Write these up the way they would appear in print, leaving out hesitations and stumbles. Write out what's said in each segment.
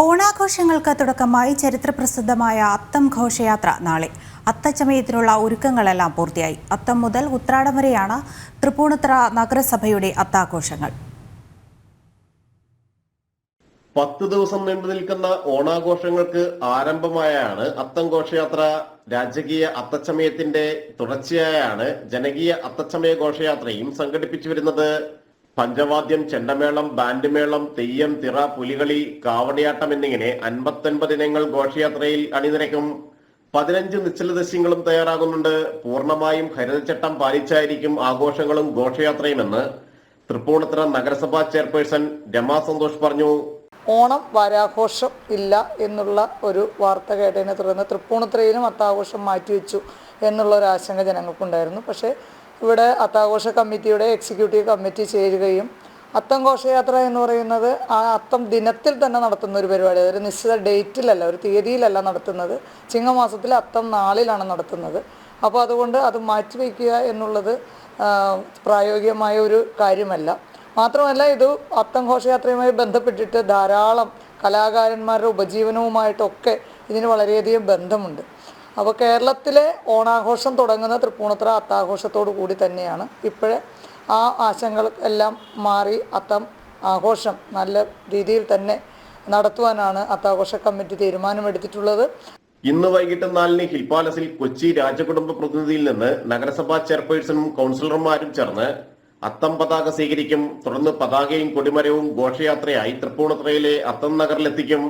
ഓണാഘോഷങ്ങൾക്ക് തുടക്കമായി ചരിത്രപ്രസിദ്ധമായ അത്തം ഘോഷയാത്ര നാളെ. അത്തച്ചമയത്തിനുള്ള ഒരുക്കങ്ങളെല്ലാം പൂർത്തിയായി. അത്തം മുതൽ ഉത്രാടം വരെയാണ് തൃപ്പൂണിത്തുറ നഗരസഭയുടെ അത്താഘോഷങ്ങൾ. 10 ദിവസം നീണ്ടു നിൽക്കുന്ന ഓണാഘോഷങ്ങൾക്ക് ആരംഭമായാണ് അത്തം ഘോഷയാത്ര. രാജകീയ അത്തച്ചമയത്തിന്റെ തുടർച്ചയായാണ് ജനകീയ അത്തച്ചമയ ഘോഷയാത്രയും സംഘടിപ്പിച്ചു വരുന്നത്. പഞ്ചവാദ്യം, ചെണ്ടമേളം, ബാൻഡ് മേളം, തെയ്യം, തിറ, പുലികളി, കാവടിയാട്ടം എന്നിങ്ങനെ 59 ഇനങ്ങൾ ഘോഷയാത്രയിൽ അണിനിരക്കും. 15 നിശ്ചല ദൃശ്യങ്ങളും തയ്യാറാകുന്നുണ്ട്. പൂർണ്ണമായും ഹരിതചട്ടം പാലിച്ചായിരിക്കും ആഘോഷങ്ങളും ഘോഷയാത്രയുമെന്ന് തൃപ്പൂണിത്തുറ നഗരസഭാ ചെയർപേഴ്സൺ രമാ സന്തോഷ് പറഞ്ഞു. ഓണം വാരാഘോഷം ഇല്ല എന്നുള്ള ഒരു വാർത്ത കേട്ടതിനെ തുടർന്ന് തൃപ്പൂണിത്തുറയിലും അത്താഘോഷം മാറ്റിവെച്ചു എന്നുള്ള ഒരു ആശങ്ക ജനങ്ങൾക്കുണ്ടായിരുന്നു. പക്ഷേ ഇവിടെ അത്താഘോഷ കമ്മിറ്റിയുടെ എക്സിക്യൂട്ടീവ് കമ്മിറ്റി ചേരുകയും അത്തം ഘോഷയാത്ര എന്ന് പറയുന്നത് ആ അത്തം ദിനത്തിൽ തന്നെ നടത്തുന്ന ഒരു പരിപാടി. ഒരു നിശ്ചിത ഡേറ്റിലല്ല, ഒരു തീയതിയിലല്ല നടത്തുന്നത്. ചിങ്ങമാസത്തിലെ അത്തം നാളിലാണ് നടത്തുന്നത്. അപ്പോൾ അതുകൊണ്ട് അത് മാറ്റിവെക്കുക എന്നുള്ളത് പ്രായോഗികമായ ഒരു കാര്യമല്ല. മാത്രമല്ല, ഇത് അത്തം ഘോഷയാത്രയുമായി ബന്ധപ്പെട്ടിട്ട് ധാരാളം കലാകാരന്മാരുടെ ഉപജീവനവുമായിട്ടൊക്കെ ഇതിന് വളരെയധികം ബന്ധമുണ്ട്. അപ്പോൾ കേരളത്തിലെ ഓണാഘോഷം തുടങ്ങുന്ന തൃപ്പൂണിത്തുറ അത്താഘോഷത്തോടു കൂടി തന്നെയാണ്. ഇപ്പോഴേ ആ ആശങ്കകൾ എല്ലാം മാറി അത്തം ആഘോഷം നല്ല രീതിയിൽ തന്നെ നടത്തുവാനാണ് അത്താഘോഷ കമ്മിറ്റി തീരുമാനമെടുത്തിട്ടുള്ളത്. ഇന്ന് വൈകിട്ട് 4-ന് ഹിൽ പാലസിൽ കൊച്ചി രാജകുടുംബ പ്രതിനിധിയിൽ നിന്ന് നഗരസഭാ ചെയർപേഴ്സണും കൗൺസിലർമാരും ചേർന്ന് അത്തം പതാക സ്വീകരിക്കും. തുടർന്ന് പതാകയും കൊടിമരവും ഘോഷയാത്രയായി തൃപ്പൂണിത്തുറയിലെ അത്തം നഗറിലെത്തിക്കും.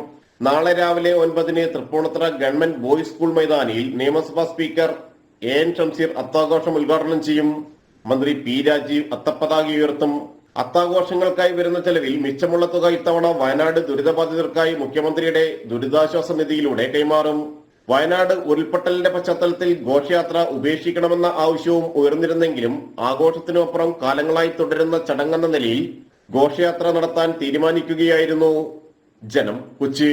നാളെ രാവിലെ 9-ന് തൃപ്പൂണിത്തുറ ഗവൺമെന്റ് ബോയ്സ് സ്കൂൾ മൈതാനിയിൽ നിയമസഭാ സ്പീക്കർ AN ഷംസീർ അത്താഘോഷം ഉദ്ഘാടനം ചെയ്യും. മന്ത്രി P രാജീവ് അത്തപ്പതാക ഉയർത്തും. അത്താഘോഷങ്ങൾക്കായി വരുന്ന ചെലവിൽ മിച്ചമുള്ള തുക ഇത്തവണ വയനാട് ദുരിതബാധിതർക്കായി മുഖ്യമന്ത്രിയുടെ ദുരിതാശ്വാസ നിധിയിലൂടെ കൈമാറും. വയനാട് ഉരുൾപൊട്ടലിന്റെ പശ്ചാത്തലത്തിൽ ഘോഷയാത്ര ഉപേക്ഷിക്കണമെന്ന ആവശ്യവും ഉയർന്നിരുന്നെങ്കിലും ആഘോഷത്തിനപ്പുറം കാലങ്ങളായി തുടരുന്ന ചടങ്ങെന്ന നിലയിൽ ഘോഷയാത്ര നടത്താൻ തീരുമാനിക്കുകയായിരുന്നു. ജനം, കൊച്ചി.